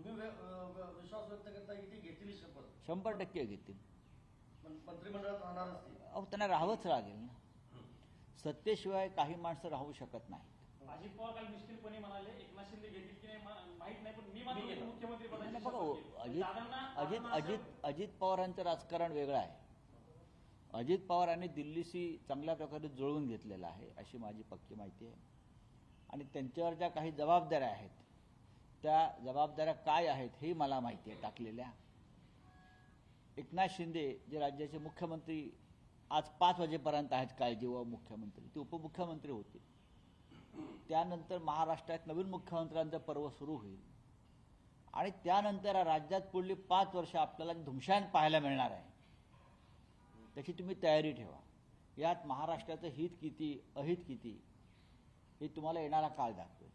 तुम्ही विश्वास व्यक्त करता की ती घेतली शपथ 100% घेतील. पण मंत्रिमंडळात राहणारच ती. अहो, त्यांना राहावंच लागेल ना. सत्तेशिवाय काही माणसं राहू शकत नाहीत. अजित पवार काल निश्चितपणे म्हणाले एकनाथ शिंदे घेतील की नाही माहित नाही, पण मी मात्र मुख्यमंत्री नाही, बघा, अजित पवारांचं राजकारण वेगळं आहे. अजित पवारांनी दिल्लीशी चांगल्या प्रकारे जुळवून घेतलेलं आहे अशी माझी पक्की माहिती आहे. आणि त्यांच्यावर ज्या काही जबाबदाऱ्या आहेत त्या जबाबदाऱ्या काय आहेत हे मला माहिती आहे टाकलेल्या. एकनाथ शिंदे जे राज्याचे मुख्यमंत्री आज 5 वाजेपर्यंत आहेत काय, जेव्हा मुख्यमंत्री ते उपमुख्यमंत्री होते, त्यानंतर महाराष्ट्रात नवीन मुख्यमंत्र्यांचं पर्व सुरू होईल आणि त्यानंतर राज्यात पुढली 5 वर्ष आपल्याला धुमशान पाहायला मिळणार आहे. त्याची तुम्ही तयारी ठेवा. यात महाराष्ट्राचं हित किती अहित किती हे तुम्हाला येणारा काळ दाखवेल.